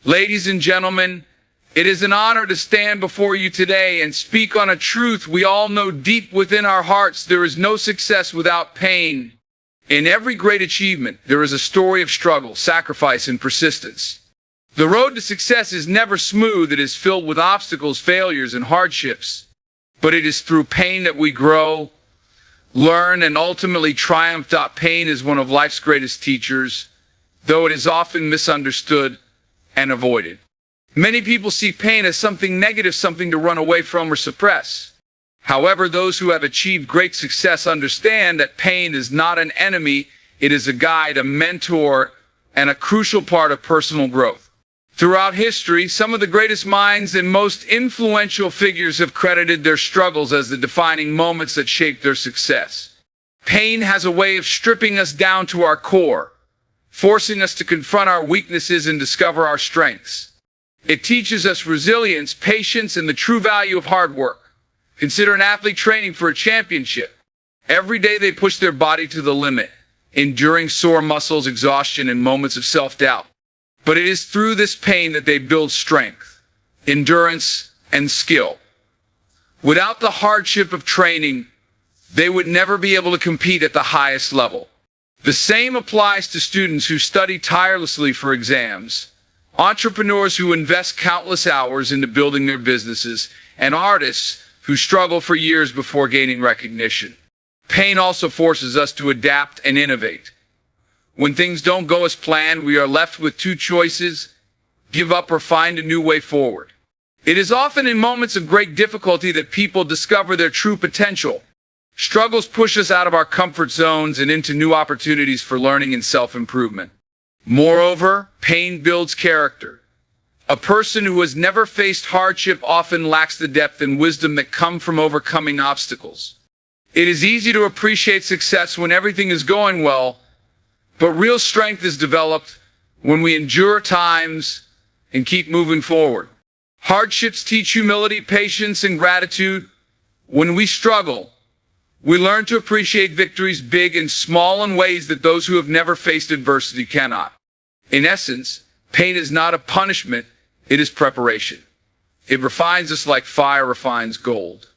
Ladies and gentlemen, it is an honor to stand before you today and speak on a truth we all know deep within our hearts. There is no success without pain. In every great achievement, there is a story of struggle, sacrifice, and persistence. The road to success is never smooth. It is filled with obstacles, failures, and hardships. But it is through pain that we grow, learn, and ultimately triumph. Pain is one of life's greatest teachers, though it is often misunderstood and avoided. Many people see pain as something negative, something to run away from or suppress. However, those who have achieved great success understand that pain is not an enemy. It is a guide, a mentor, and a crucial part of personal growth. Throughout history, some of the greatest minds and most influential figures have credited their struggles as the defining moments that shaped their success. Pain has a way of stripping us down to our core, forcing us to confront our weaknesses and discover our strengths. It teaches us resilience, patience, and the true value of hard work. Consider an athlete training for a championship. Every day they push their body to the limit, enduring sore muscles, exhaustion, and moments of self-doubt. But it is through this pain that they build strength, endurance, and skill. Without the hardship of training, they would never be able to compete at the highest level. The same applies to students who study tirelessly for exams, entrepreneurs who invest countless hours into building their businesses, and artists who struggle for years before gaining recognition. Pain also forces us to adapt and innovate. When things don't go as planned, we are left with two choices: give up or find a new way forward. It is often in moments of great difficulty that people discover their true potential. Struggles push us out of our comfort zones and into new opportunities for learning and self-improvement. Moreover, pain builds character. A person who has never faced hardship often lacks the depth and wisdom that come from overcoming obstacles. It is easy to appreciate success when everything is going well, but real strength is developed when we endure times and keep moving forward. Hardships teach humility, patience, and gratitude. When we struggle, we learn to appreciate victories, big and small, in ways that those who have never faced adversity cannot. In essence, pain is not a punishment, it is preparation. It refines us like fire refines gold,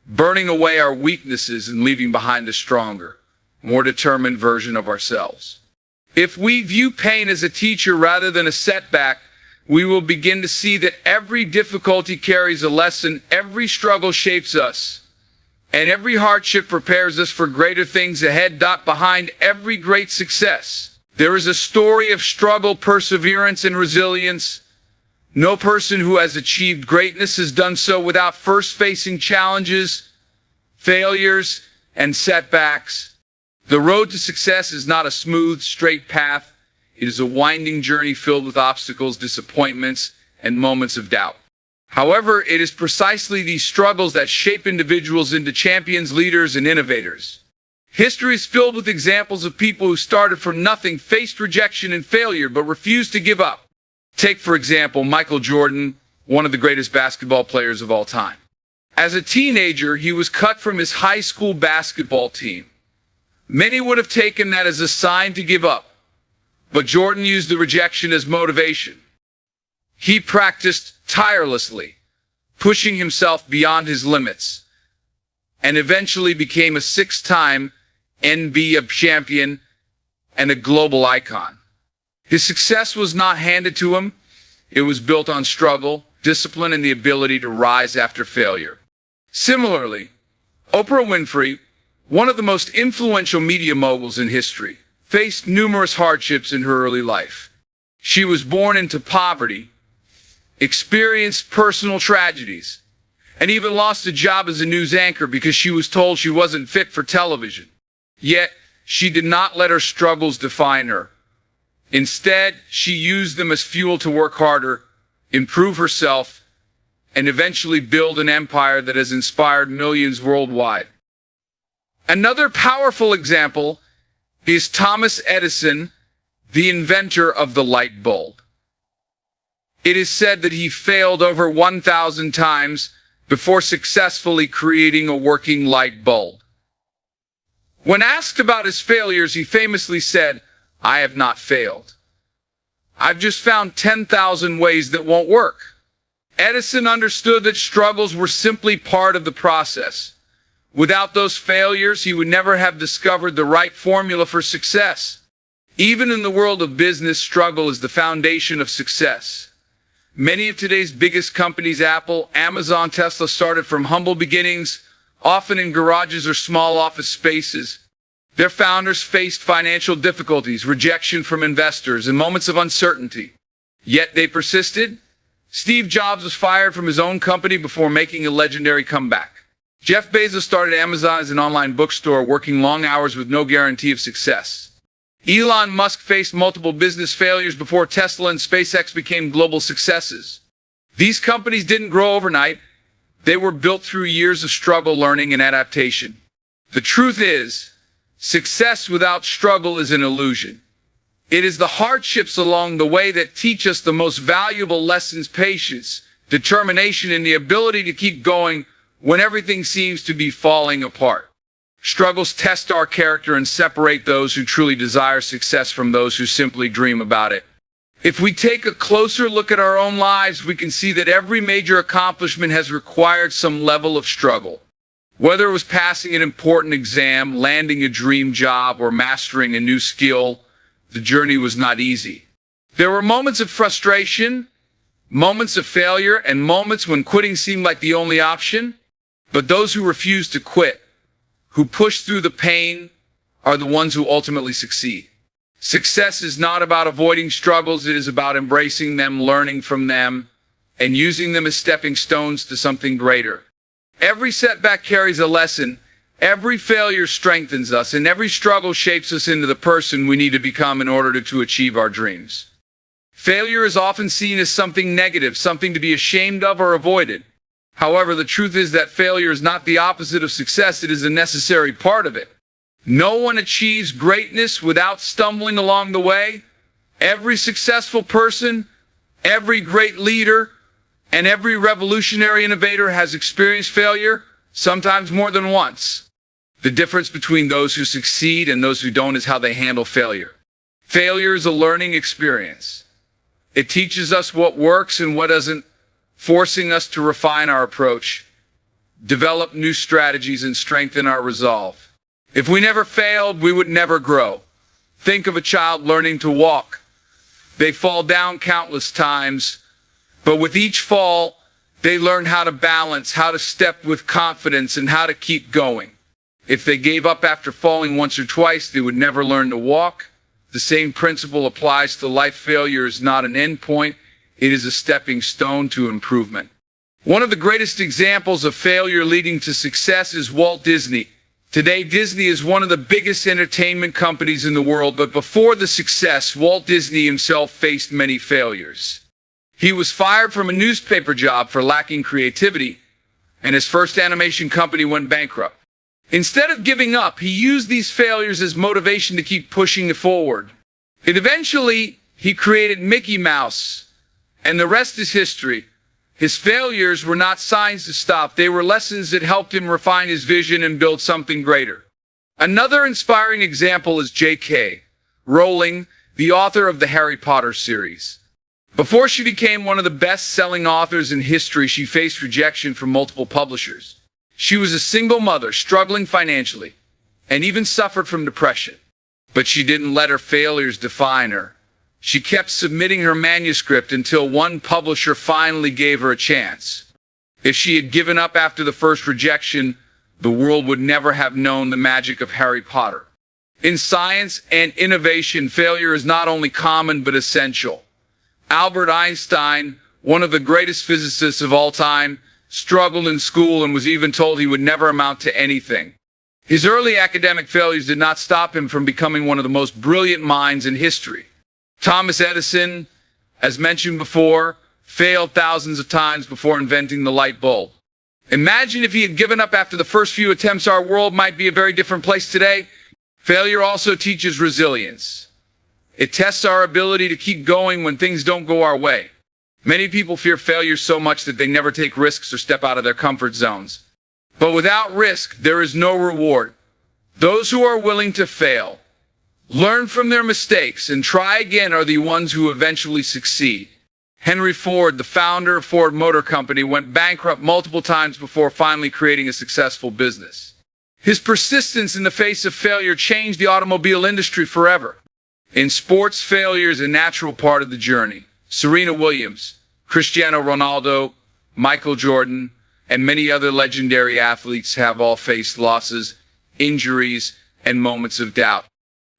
burning away our weaknesses and leaving behind a stronger, more determined version of ourselves. If we view pain as a teacher rather than a setback, we will begin to see that every difficulty carries a lesson, every struggle shapes us, and every hardship prepares us for greater things ahead. Behind every great success, there is a story of struggle, perseverance, and resilience. No person who has achieved greatness has done so without first facing challenges, failures, and setbacks. The road to success is not a smooth, straight path. It is a winding journey filled with obstacles, disappointments, and moments of doubt. However, it is precisely these struggles that shape individuals into champions, leaders, and innovators. History is filled with examples of people who started from nothing, faced rejection and failure, but refused to give up. Take, for example, Michael Jordan, one of the greatest basketball players of all time. As a teenager, he was cut from his high school basketball team. Many would have taken that as a sign to give up, but Jordan used the rejection as motivation. He practiced tirelessly, pushing himself beyond his limits, and eventually became a six-time NBA champion and a global icon. His success was not handed to him. It was built on struggle, discipline, and the ability to rise after failure. Similarly, Oprah Winfrey, one of the most influential media moguls in history, faced numerous hardships in her early life. She was born into poverty, experienced personal tragedies, and even lost a job as a news anchor because she was told she wasn't fit for television. Yet, she did not let her struggles define her. Instead, she used them as fuel to work harder, improve herself, and eventually build an empire that has inspired millions worldwide. Another powerful example is Thomas Edison, the inventor of the light bulb. It is said that he failed over 1,000 times before successfully creating a working light bulb. When asked about his failures, he famously said, "I have not failed. I've just found 10,000 ways that won't work. Edison understood that struggles were simply part of the process. Without those failures, he would never have discovered the right formula for success. Even in the world of business, struggle is the foundation of success. Many of today's biggest companies, Apple, Amazon, Tesla, started from humble beginnings, often in garages or small office spaces. Their founders faced financial difficulties, rejection from investors, and moments of uncertainty. Yet they persisted. Steve Jobs was fired from his own company before making a legendary comeback. Jeff Bezos started Amazon as an online bookstore, working long hours with no guarantee of success. Elon Musk faced multiple business failures before Tesla and SpaceX became global successes. These companies didn't grow overnight. They were built through years of struggle, learning, and adaptation. The truth is, success without struggle is an illusion. It is the hardships along the way that teach us the most valuable lessons: patience, determination, and the ability to keep going when everything seems to be falling apart. Struggles test our character and separate those who truly desire success from those who simply dream about it. If we take a closer look at our own lives, we can see that every major accomplishment has required some level of struggle. Whether it was passing an important exam, landing a dream job, or mastering a new skill, the journey was not easy. There were moments of frustration, moments of failure, and moments when quitting seemed like the only option. But those who refuse to quit, who push through the pain, are the ones who ultimately succeed. Success is not about avoiding struggles. It is about embracing them, learning from them, and using them as stepping stones to something greater. Every setback carries a lesson. Every failure strengthens us, and every struggle shapes us into the person we need to become in order to achieve our dreams. Failure is often seen as something negative, something to be ashamed of or avoided. However, the truth is that failure is not the opposite of success. It is a necessary part of it. No one achieves greatness without stumbling along the way. Every successful person, every great leader, and every revolutionary innovator has experienced failure, sometimes more than once. The difference between those who succeed and those who don't is how they handle failure. Failure is a learning experience. It teaches us what works and what doesn't, forcing us to refine our approach, develop new strategies, and strengthen our resolve. If we never failed, we would never grow. Think of a child learning to walk. They fall down countless times, but with each fall, they learn how to balance, how to step with confidence, and how to keep going. If they gave up after falling once or twice, they would never learn to walk. The same principle applies to life. Failure is not an end point. It is a stepping stone to improvement. One of the greatest examples of failure leading to success is Walt Disney. Today, Disney is one of the biggest entertainment companies in the world, but before the success, Walt Disney himself faced many failures. He was fired from a newspaper job for lacking creativity, and his first animation company went bankrupt. Instead of giving up, he used these failures as motivation to keep pushing it forward. And eventually, he created Mickey Mouse, and the rest is history. His failures were not signs to stop. They were lessons that helped him refine his vision and build something greater. Another inspiring example is J.K. Rowling, the author of the Harry Potter series. Before she became one of the best-selling authors in history, she faced rejection from multiple publishers. She was a single mother, struggling financially, and even suffered from depression. But she didn't let her failures define her. She kept submitting her manuscript until one publisher finally gave her a chance. If she had given up after the first rejection, the world would never have known the magic of Harry Potter. In science and innovation, failure is not only common but essential. Albert Einstein, one of the greatest physicists of all time, struggled in school and was even told he would never amount to anything. His early academic failures did not stop him from becoming one of the most brilliant minds in history. Thomas Edison, as mentioned before, failed thousands of times before inventing the light bulb. Imagine if he had given up after the first few attempts. Our world might be a very different place today. Failure also teaches resilience. It tests our ability to keep going when things don't go our way. Many people fear failure so much that they never take risks or step out of their comfort zones. But without risk, there is no reward. Those who are willing to fail, learn from their mistakes, and try again are the ones who eventually succeed. Henry Ford, the founder of Ford Motor Company, went bankrupt multiple times before finally creating a successful business. His persistence in the face of failure changed the automobile industry forever. In sports, failure is a natural part of the journey. Serena Williams, Cristiano Ronaldo, Michael Jordan, and many other legendary athletes have all faced losses, injuries, and moments of doubt.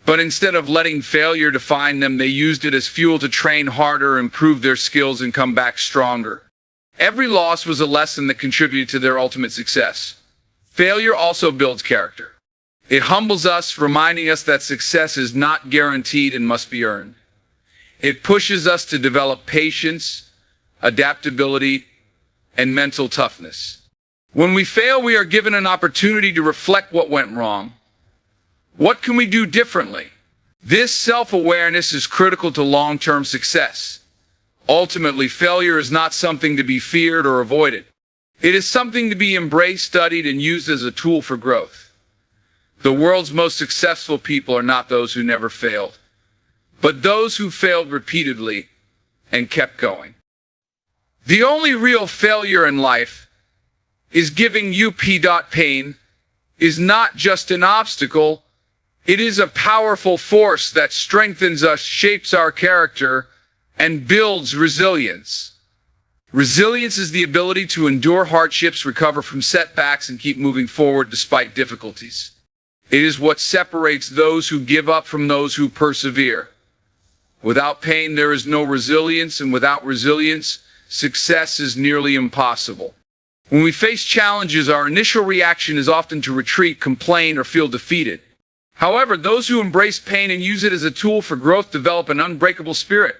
But instead of letting failure define them, they used it as fuel to train harder, improve their skills, and come back stronger. Every loss was a lesson that contributed to their ultimate success. Failure also builds character. It humbles us, reminding us that success is not guaranteed and must be earned. It pushes us to develop patience, adaptability, and mental toughness. When we fail, we are given an opportunity to reflect what went wrong. What can we do differently? This self-awareness is critical to long-term success. Ultimately, failure is not something to be feared or avoided. It is something to be embraced, studied, and used as a tool for growth. The world's most successful people are not those who never failed, but those who failed repeatedly and kept going. The only real failure in life is giving up. Pain is not just an obstacle, it is a powerful force that strengthens us, shapes our character, and builds resilience. Resilience is the ability to endure hardships, recover from setbacks, and keep moving forward despite difficulties. It is what separates those who give up from those who persevere. Without pain, there is no resilience, and without resilience, success is nearly impossible. When we face challenges, our initial reaction is often to retreat, complain, or feel defeated. However, those who embrace pain and use it as a tool for growth develop an unbreakable spirit.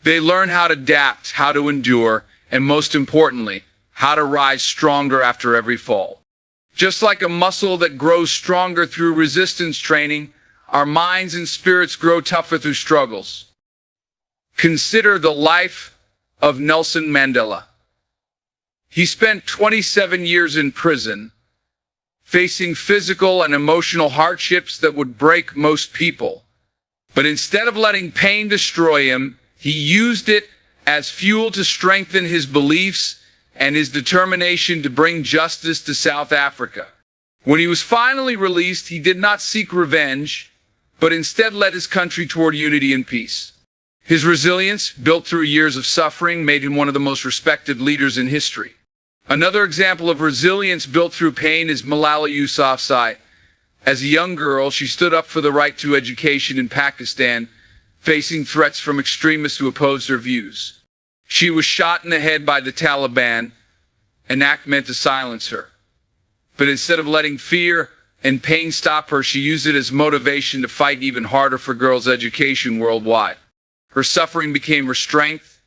They learn how to adapt, how to endure, and most importantly, how to rise stronger after every fall. Just like a muscle that grows stronger through resistance training, our minds and spirits grow tougher through struggles. Consider the life of Nelson Mandela. He spent 27 years in prison, facing physical and emotional hardships that would break most people. But instead of letting pain destroy him, he used it as fuel to strengthen his beliefs and his determination to bring justice to South Africa. When he was finally released, he did not seek revenge, but instead led his country toward unity and peace. His resilience, built through years of suffering, made him one of the most respected leaders in history. Another example of resilience built through pain is Malala Yousafzai. As a young girl, she stood up for the right to education in Pakistan, facing threats from extremists who opposed her views. She was shot in the head by the Taliban, an act meant to silence her. But instead of letting fear and pain stop her, she used it as motivation to fight even harder for girls' education worldwide. Her suffering became her strength,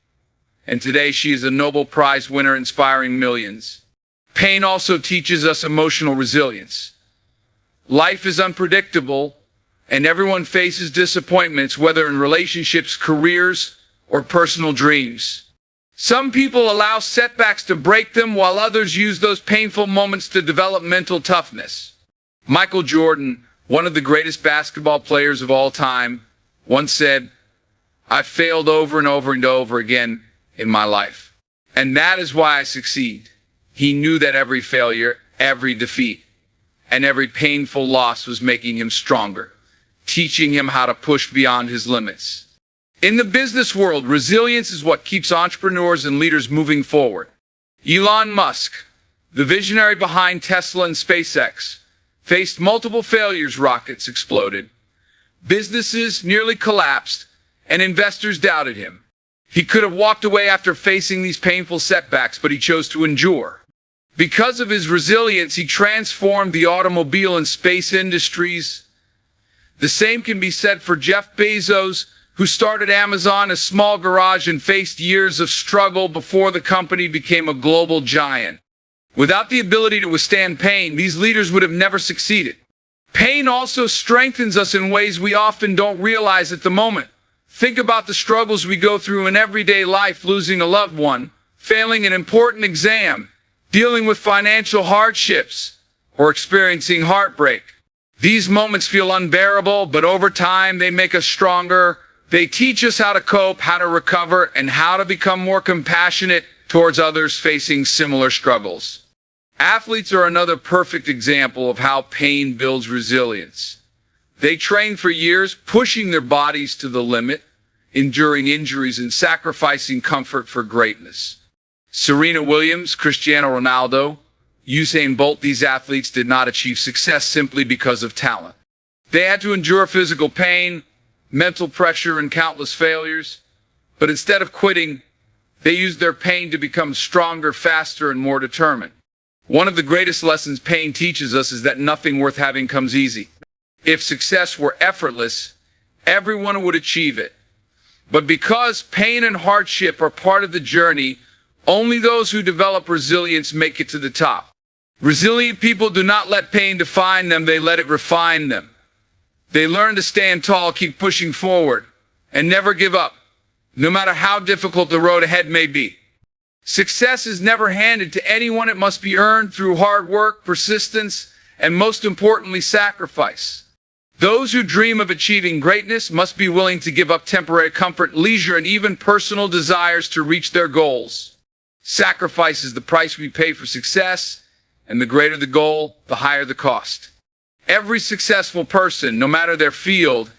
and today she is a Nobel Prize winner inspiring millions. Pain also teaches us emotional resilience. Life is unpredictable, and everyone faces disappointments, whether in relationships, careers, or personal dreams. Some people allow setbacks to break them, while others use those painful moments to develop mental toughness. Michael Jordan, one of the greatest basketball players of all time, once said, "I failed over and over and over again in my life, and that is why I succeed." He knew that every failure, every defeat, and every painful loss was making him stronger, teaching him how to push beyond his limits. In the business world, resilience is what keeps entrepreneurs and leaders moving forward. Elon Musk, the visionary behind Tesla and SpaceX, faced multiple failures. Rockets exploded, businesses nearly collapsed, and investors doubted him. He could have walked away after facing these painful setbacks, but he chose to endure. Because of his resilience, he transformed the automobile and space industries. The same can be said for Jeff Bezos, who started Amazon, a small garage, and faced years of struggle before the company became a global giant. Without the ability to withstand pain, these leaders would have never succeeded. Pain also strengthens us in ways we often don't realize at the moment. Think about the struggles we go through in everyday life: losing a loved one, failing an important exam, dealing with financial hardships, or experiencing heartbreak. These moments feel unbearable, but over time they make us stronger. They teach us how to cope, how to recover, and how to become more compassionate towards others facing similar struggles. Athletes are another perfect example of how pain builds resilience. They train for years, pushing their bodies to the limit, enduring injuries and sacrificing comfort for greatness. Serena Williams, Cristiano Ronaldo, Usain Bolt, these athletes did not achieve success simply because of talent. They had to endure physical pain, mental pressure, and countless failures. But instead of quitting, they used their pain to become stronger, faster, and more determined. One of the greatest lessons pain teaches us is that nothing worth having comes easy. If success were effortless, everyone would achieve it. But because pain and hardship are part of the journey, only those who develop resilience make it to the top. Resilient people do not let pain define them, they let it refine them. They learn to stand tall, keep pushing forward, and never give up, no matter how difficult the road ahead may be. Success is never handed to anyone. It must be earned through hard work, persistence, and most importantly, sacrifice. Those who dream of achieving greatness must be willing to give up temporary comfort, leisure, and even personal desires to reach their goals. Sacrifice is the price we pay for success, and the greater the goal, the higher the cost. Every successful person, no matter their field,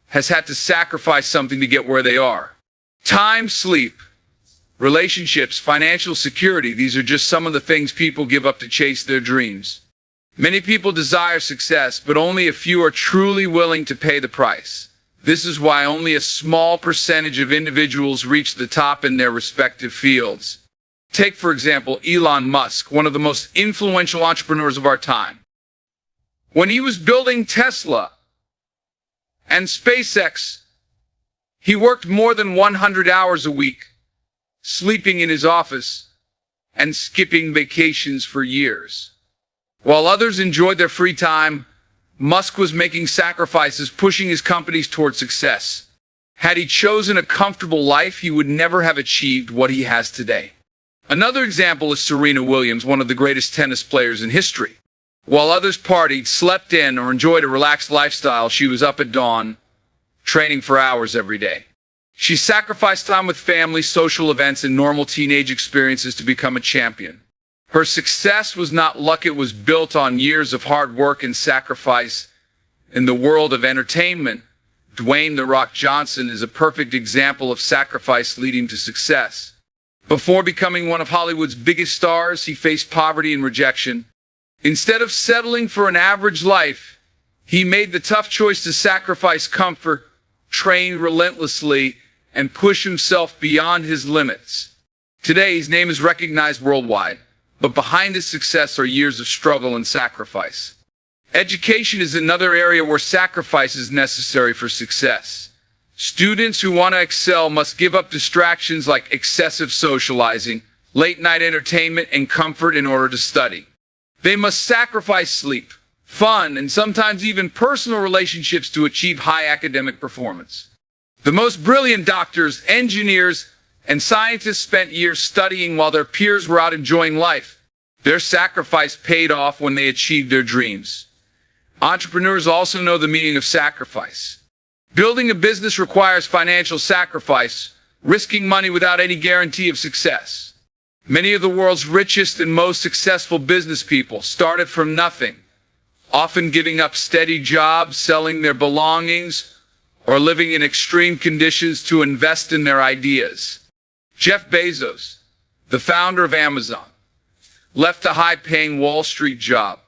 has had to sacrifice something to get where they are. Time, sleep, relationships, financial security, these are just some of the things people give up to chase their dreams. Many people desire success, but only a few are truly willing to pay the price. This is why only a small percentage of individuals reach the top in their respective fields. Take, for example, Elon Musk, one of the most influential entrepreneurs of our time. When he was building Tesla and SpaceX, he worked more than 100 hours a week, sleeping in his office and skipping vacations for years. While others enjoyed their free time, Musk was making sacrifices, pushing his companies toward success. Had he chosen a comfortable life, he would never have achieved what he has today. Another example is Serena Williams, one of the greatest tennis players in history. While others partied, slept in, or enjoyed a relaxed lifestyle, she was up at dawn, training for hours every day. She sacrificed time with family, social events, and normal teenage experiences to become a champion. Her success was not luck, it was built on years of hard work and sacrifice. In the world of entertainment, Dwayne "The Rock" Johnson is a perfect example of sacrifice leading to success. Before becoming one of Hollywood's biggest stars, he faced poverty and rejection. Instead of settling for an average life, he made the tough choice to sacrifice comfort, train relentlessly, and push himself beyond his limits. Today, his name is recognized worldwide, but behind his success are years of struggle and sacrifice. Education is another area where sacrifice is necessary for success. Students who want to excel must give up distractions like excessive socializing, late-night entertainment, and comfort in order to study. They must sacrifice sleep, fun, and sometimes even personal relationships to achieve high academic performance. The most brilliant doctors, engineers, and scientists spent years studying while their peers were out enjoying life. Their sacrifice paid off when they achieved their dreams. Entrepreneurs also know the meaning of sacrifice. Building a business requires financial sacrifice, risking money without any guarantee of success. Many of the world's richest and most successful business people started from nothing, often giving up steady jobs, selling their belongings, or living in extreme conditions to invest in their ideas. Jeff Bezos, the founder of Amazon, left a high-paying Wall Street job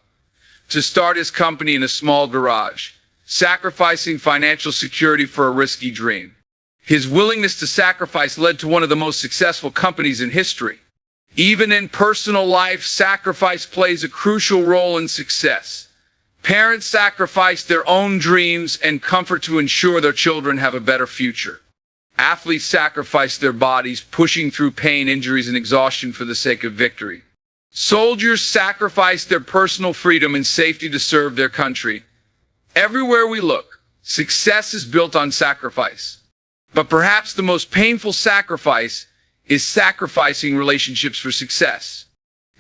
to start his company in a small garage, sacrificing financial security for a risky dream. His willingness to sacrifice led to one of the most successful companies in history. Even in personal life, sacrifice plays a crucial role in success. Parents sacrifice their own dreams and comfort to ensure their children have a better future. Athletes sacrifice their bodies, pushing through pain, injuries, and exhaustion for the sake of victory. Soldiers sacrifice their personal freedom and safety to serve their country. Everywhere we look, success is built on sacrifice. But perhaps the most painful sacrifice is sacrificing relationships for success.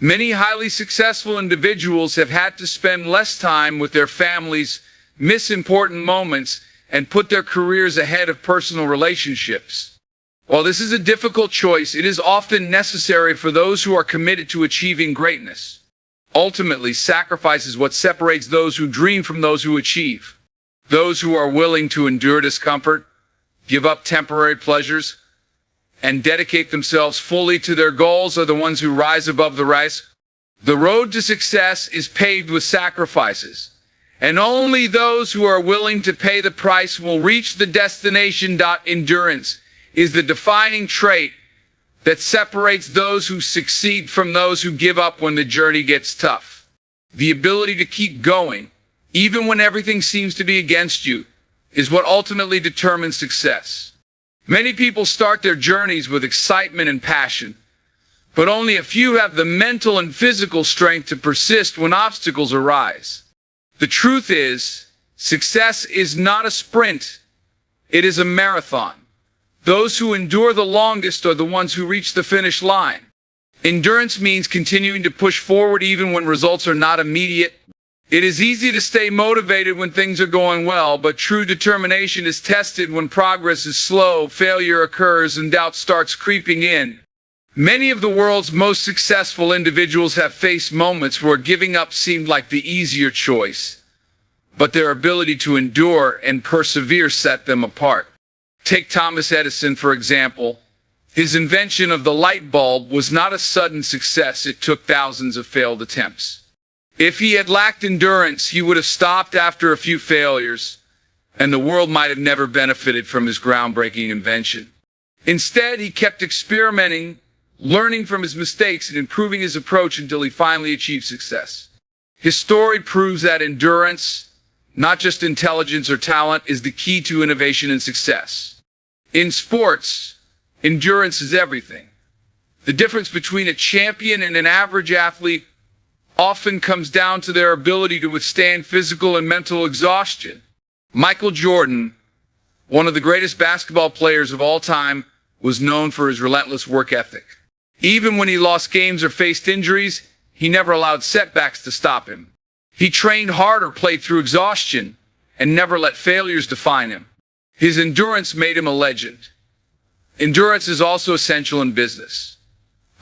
Many highly successful individuals have had to spend less time with their families, miss important moments, and put their careers ahead of personal relationships. While this is a difficult choice, it is often necessary for those who are committed to achieving greatness. Ultimately, sacrifice is what separates those who dream from those who achieve. Those who are willing to endure discomfort, give up temporary pleasures, and dedicate themselves fully to their goals are the ones who rise above the race. The road to success is paved with sacrifices, and only those who are willing to pay the price will reach the destination. Endurance is the defining trait that separates those who succeed from those who give up when the journey gets tough. The ability to keep going, even when everything seems to be against you, is what ultimately determines success. Many people start their journeys with excitement and passion, but only a few have the mental and physical strength to persist when obstacles arise. The truth is, success is not a sprint, it is a marathon. Those who endure the longest are the ones who reach the finish line. Endurance means continuing to push forward even when results are not immediate. It is easy to stay motivated when things are going well, but true determination is tested when progress is slow, failure occurs, and doubt starts creeping in. Many of the world's most successful individuals have faced moments where giving up seemed like the easier choice, but their ability to endure and persevere set them apart. Take Thomas Edison, for example. His invention of the light bulb was not a sudden success. It took thousands of failed attempts. If he had lacked endurance, he would have stopped after a few failures, and the world might have never benefited from his groundbreaking invention. Instead, he kept experimenting, learning from his mistakes, and improving his approach until he finally achieved success. His story proves that endurance, not just intelligence or talent, is the key to innovation and success. In sports, endurance is everything. The difference between a champion and an average athlete often comes down to their ability to withstand physical and mental exhaustion. Michael Jordan, one of the greatest basketball players of all time, was known for his relentless work ethic. Even when he lost games or faced injuries, he never allowed setbacks to stop him. He trained harder, played through exhaustion, and never let failures define him. His endurance made him a legend. Endurance is also essential in business.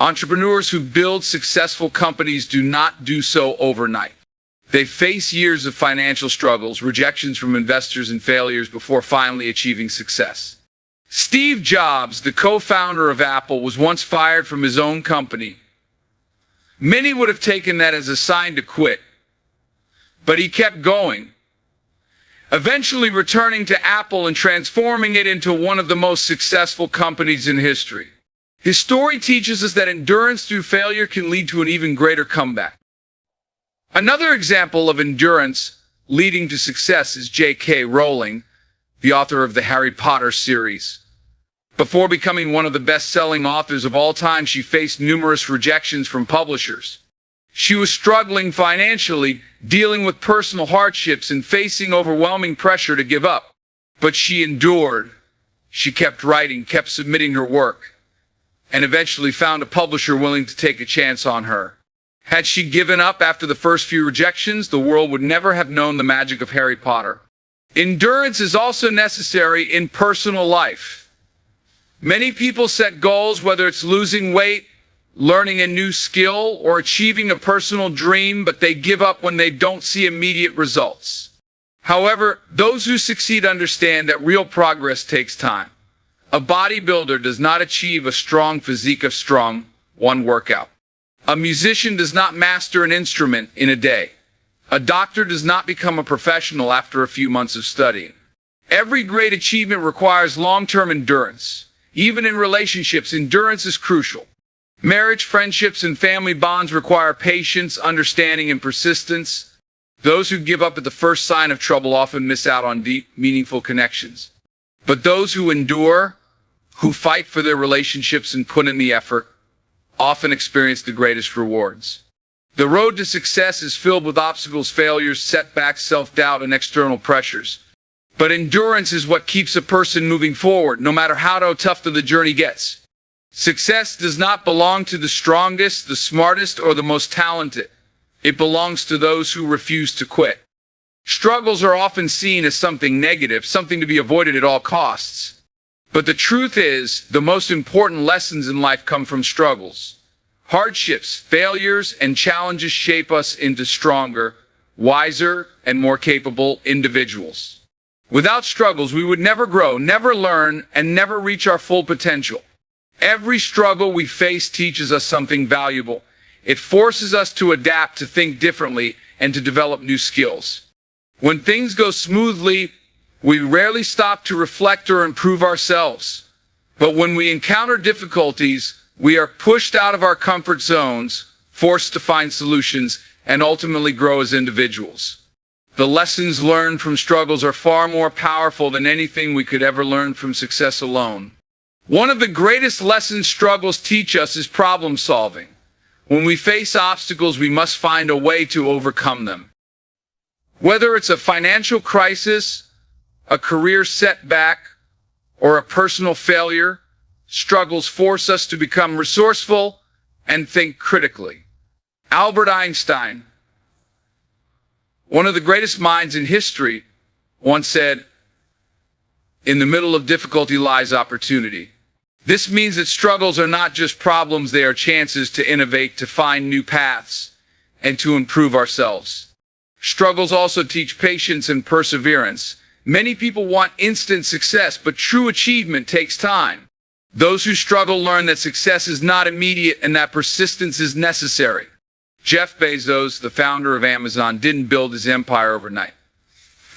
Entrepreneurs who build successful companies do not do so overnight. They face years of financial struggles, rejections from investors, and failures before finally achieving success. Steve Jobs, the co-founder of Apple, was once fired from his own company. Many would have taken that as a sign to quit, but he kept going, eventually returning to Apple and transforming it into one of the most successful companies in history. His story teaches us that endurance through failure can lead to an even greater comeback. Another example of endurance leading to success is J.K. Rowling, the author of the Harry Potter series. Before becoming one of the best-selling authors of all time, she faced numerous rejections from publishers. She was struggling financially, dealing with personal hardships, and facing overwhelming pressure to give up. But she endured. She kept writing, kept submitting her work, and eventually found a publisher willing to take a chance on her. Had she given up after the first few rejections, the world would never have known the magic of Harry Potter. Endurance is also necessary in personal life. Many people set goals, whether it's losing weight, learning a new skill, or achieving a personal dream, but they give up when they don't see immediate results. However, those who succeed understand that real progress takes time. A bodybuilder does not achieve a strong physique of strong one workout. A musician does not master an instrument in a day. A doctor does not become a professional after a few months of studying. Every great achievement requires long-term endurance. Even in relationships, endurance is crucial. Marriage, friendships, and family bonds require patience, understanding, and persistence. Those who give up at the first sign of trouble often miss out on deep, meaningful connections. But those who endure, who fight for their relationships and put in the effort, often experience the greatest rewards. The road to success is filled with obstacles, failures, setbacks, self-doubt, and external pressures. But endurance is what keeps a person moving forward, no matter how tough the journey gets. Success does not belong to the strongest, the smartest, or the most talented. It belongs to those who refuse to quit. Struggles are often seen as something negative, something to be avoided at all costs. But the truth is, the most important lessons in life come from struggles. Hardships, failures, and challenges shape us into stronger, wiser, and more capable individuals. Without struggles, we would never grow, never learn, and never reach our full potential. Every struggle we face teaches us something valuable. It forces us to adapt, to think differently, and to develop new skills. When things go smoothly, we rarely stop to reflect or improve ourselves. But when we encounter difficulties, we are pushed out of our comfort zones, forced to find solutions, and ultimately grow as individuals. The lessons learned from struggles are far more powerful than anything we could ever learn from success alone. One of the greatest lessons struggles teach us is problem solving. When we face obstacles, we must find a way to overcome them. Whether it's a financial crisis, a career setback, or a personal failure, struggles force us to become resourceful and think critically. Albert Einstein, one of the greatest minds in history, once said, "In the middle of difficulty lies opportunity." This means that struggles are not just problems, they are chances to innovate, to find new paths, and to improve ourselves. Struggles also teach patience and perseverance. Many people want instant success, but true achievement takes time. Those who struggle learn that success is not immediate and that persistence is necessary. Jeff Bezos, the founder of Amazon, didn't build his empire overnight.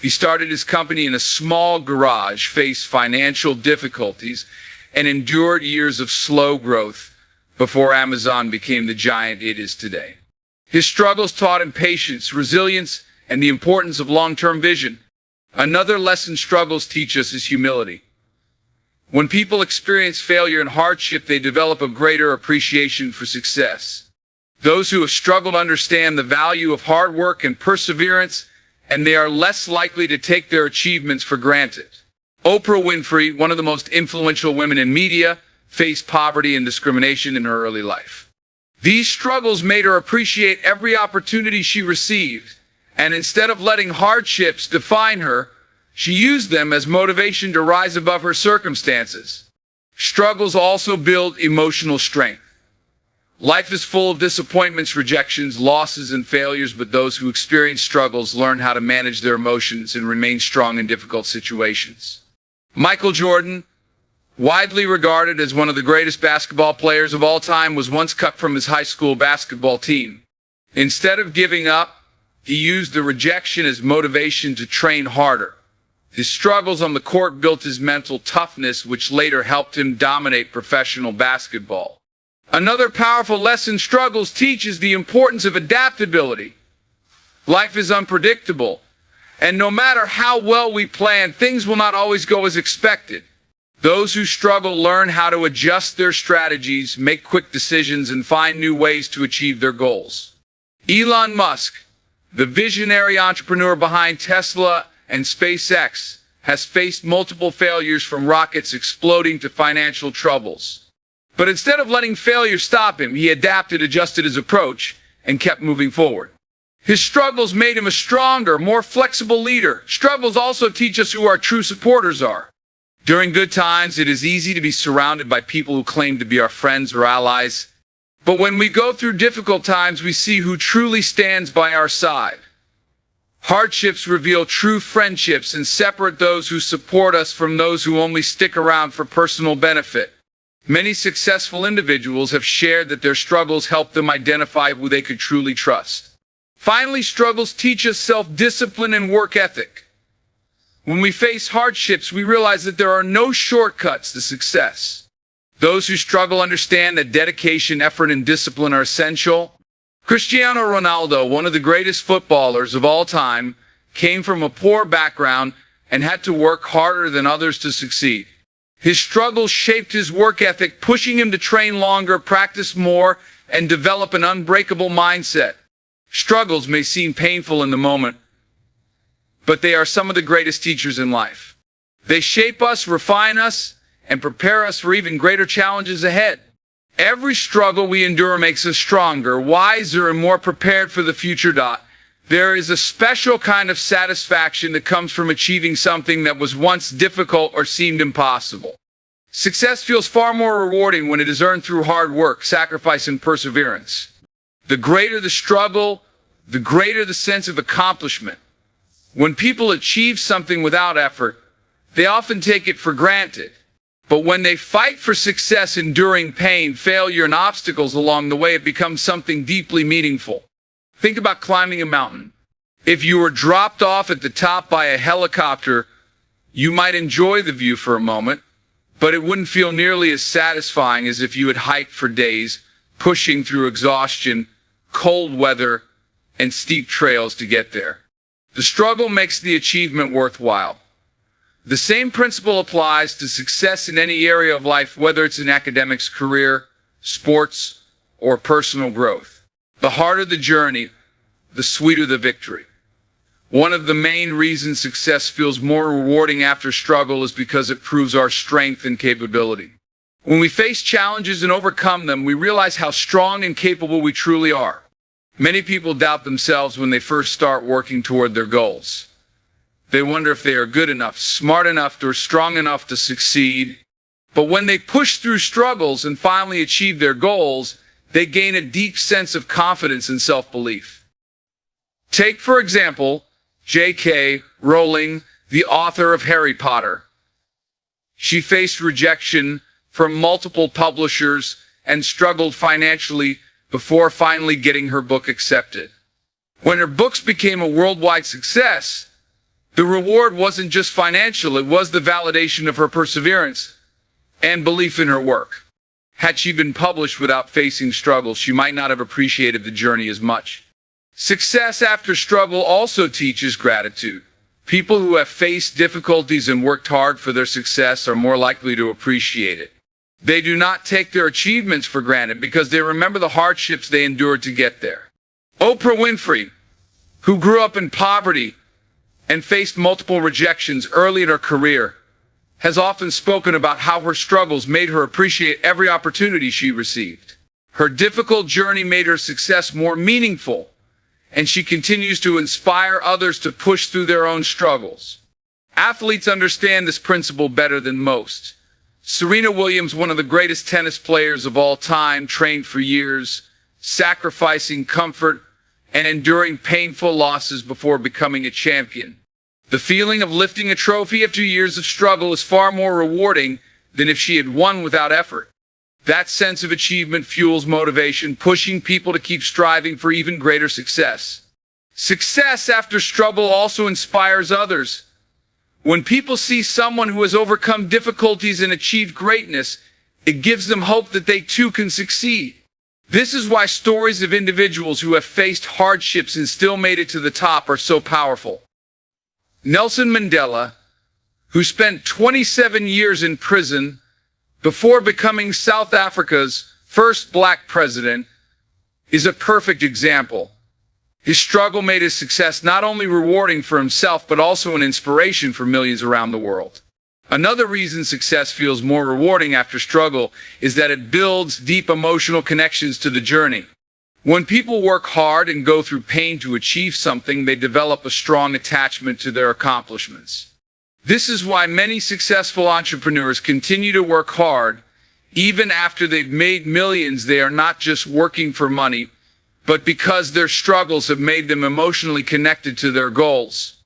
He started his company in a small garage, faced financial difficulties, and endured years of slow growth before Amazon became the giant it is today. His struggles taught him patience, resilience, and the importance of long-term vision. Another lesson struggles teach us is humility. When people experience failure and hardship, they develop a greater appreciation for success. Those who have struggled understand the value of hard work and perseverance, and they are less likely to take their achievements for granted. Oprah Winfrey, one of the most influential women in media, faced poverty and discrimination in her early life. These struggles made her appreciate every opportunity she received, and instead of letting hardships define her, she used them as motivation to rise above her circumstances. Struggles also build emotional strength. Life is full of disappointments, rejections, losses, and failures, but those who experience struggles learn how to manage their emotions and remain strong in difficult situations. Michael Jordan, widely regarded as one of the greatest basketball players of all time, was once cut from his high school basketball team. Instead of giving up, he used the rejection as motivation to train harder. His struggles on the court built his mental toughness, which later helped him dominate professional basketball. Another powerful lesson struggles teach is the importance of adaptability. Life is unpredictable, and no matter how well we plan, things will not always go as expected. Those who struggle learn how to adjust their strategies, make quick decisions, and find new ways to achieve their goals. Elon Musk, the visionary entrepreneur behind Tesla and SpaceX, has faced multiple failures, from rockets exploding to financial troubles. But instead of letting failure stop him, he adapted, adjusted his approach, and kept moving forward. His struggles made him a stronger, more flexible leader. Struggles also teach us who our true supporters are. During good times, it is easy to be surrounded by people who claim to be our friends or allies. But when we go through difficult times, we see who truly stands by our side. Hardships reveal true friendships and separate those who support us from those who only stick around for personal benefit. Many successful individuals have shared that their struggles helped them identify who they could truly trust. Finally, struggles teach us self-discipline and work ethic. When we face hardships, we realize that there are no shortcuts to success. Those who struggle understand that dedication, effort, and discipline are essential. Cristiano Ronaldo, one of the greatest footballers of all time, came from a poor background and had to work harder than others to succeed. His struggles shaped his work ethic, pushing him to train longer, practice more, and develop an unbreakable mindset. Struggles may seem painful in the moment, but they are some of the greatest teachers in life. They shape us, refine us, and prepare us for even greater challenges ahead. Every struggle we endure makes us stronger, wiser, and more prepared for the future. There is a special kind of satisfaction that comes from achieving something that was once difficult or seemed impossible. Success feels far more rewarding when it is earned through hard work, sacrifice, and perseverance. The greater the struggle, the greater the sense of accomplishment. When people achieve something without effort, they often take it for granted. But when they fight for success, enduring pain, failure, and obstacles along the way, it becomes something deeply meaningful. Think about climbing a mountain. If you were dropped off at the top by a helicopter, you might enjoy the view for a moment, but it wouldn't feel nearly as satisfying as if you had hiked for days, pushing through exhaustion, cold weather, and steep trails to get there. The struggle makes the achievement worthwhile. The same principle applies to success in any area of life, whether it's in academics, career, sports, or personal growth. The harder the journey, the sweeter the victory. One of the main reasons success feels more rewarding after struggle is because it proves our strength and capability. When we face challenges and overcome them, we realize how strong and capable we truly are. Many people doubt themselves when they first start working toward their goals. They wonder if they are good enough, smart enough, or strong enough to succeed. But when they push through struggles and finally achieve their goals, they gain a deep sense of confidence and self-belief. Take, for example, J.K. Rowling, the author of Harry Potter. She faced rejection from multiple publishers and struggled financially before finally getting her book accepted. When her books became a worldwide success, the reward wasn't just financial, it was the validation of her perseverance and belief in her work. Had she been published without facing struggles, she might not have appreciated the journey as much. Success after struggle also teaches gratitude. People who have faced difficulties and worked hard for their success are more likely to appreciate it. They do not take their achievements for granted because they remember the hardships they endured to get there. Oprah Winfrey, who grew up in poverty and faced multiple rejections early in her career, has often spoken about how her struggles made her appreciate every opportunity she received. Her difficult journey made her success more meaningful, and she continues to inspire others to push through their own struggles. Athletes understand this principle better than most. Serena Williams, one of the greatest tennis players of all time, trained for years, sacrificing comfort and enduring painful losses before becoming a champion. The feeling of lifting a trophy after years of struggle is far more rewarding than if she had won without effort. That sense of achievement fuels motivation, pushing people to keep striving for even greater success. Success after struggle also inspires others. When people see someone who has overcome difficulties and achieved greatness, it gives them hope that they too can succeed. This is why stories of individuals who have faced hardships and still made it to the top are so powerful. Nelson Mandela, who spent 27 years in prison before becoming South Africa's first black president, is a perfect example. His struggle made his success not only rewarding for himself, but also an inspiration for millions around the world. Another reason success feels more rewarding after struggle is that it builds deep emotional connections to the journey. When people work hard and go through pain to achieve something, they develop a strong attachment to their accomplishments. This is why many successful entrepreneurs continue to work hard. Even after they've made millions, they are not just working for money, but because their struggles have made them emotionally connected to their goals.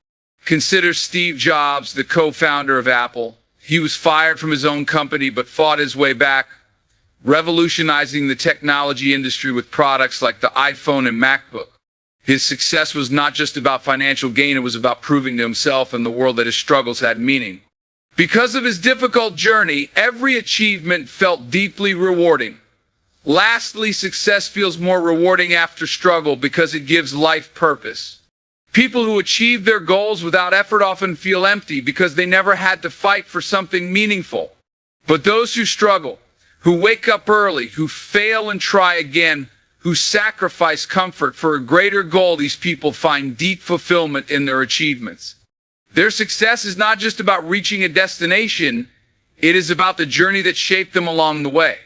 Consider Steve Jobs, the co-founder of Apple. He was fired from his own company but fought his way back, revolutionizing the technology industry with products like the iPhone and MacBook. His success was not just about financial gain, it was about proving to himself and the world that his struggles had meaning. Because of his difficult journey, every achievement felt deeply rewarding. Lastly, success feels more rewarding after struggle because it gives life purpose. People who achieve their goals without effort often feel empty because they never had to fight for something meaningful. But those who struggle, who wake up early, who fail and try again, who sacrifice comfort for a greater goal, these people find deep fulfillment in their achievements. Their success is not just about reaching a destination, it is about the journey that shaped them along the way.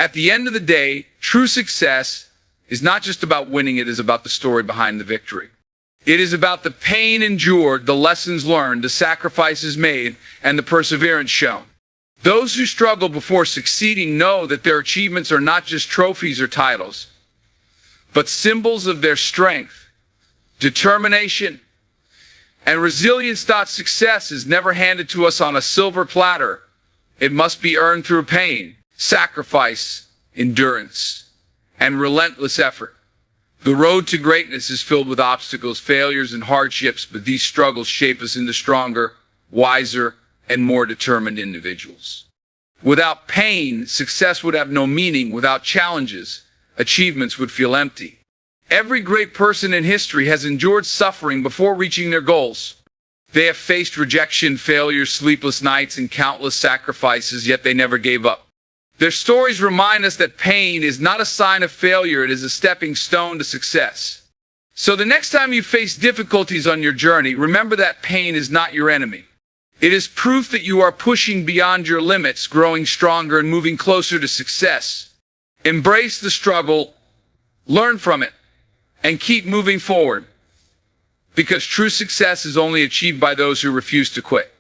At the end of the day, true success is not just about winning, it is about the story behind the victory. It is about the pain endured, the lessons learned, the sacrifices made, and the perseverance shown. Those who struggle before succeeding know that their achievements are not just trophies or titles, but symbols of their strength, determination, and resilience. Success is never handed to us on a silver platter. It must be earned through pain, sacrifice, endurance, and relentless effort. The road to greatness is filled with obstacles, failures, and hardships, but these struggles shape us into stronger, wiser, and more determined individuals. Without pain, success would have no meaning. Without challenges, achievements would feel empty. Every great person in history has endured suffering before reaching their goals. They have faced rejection, failure, sleepless nights, and countless sacrifices, yet they never gave up. Their stories remind us that pain is not a sign of failure, it is a stepping stone to success. So the next time you face difficulties on your journey, remember that pain is not your enemy. It is proof that you are pushing beyond your limits, growing stronger, and moving closer to success. Embrace the struggle, learn from it, and keep moving forward. Because true success is only achieved by those who refuse to quit.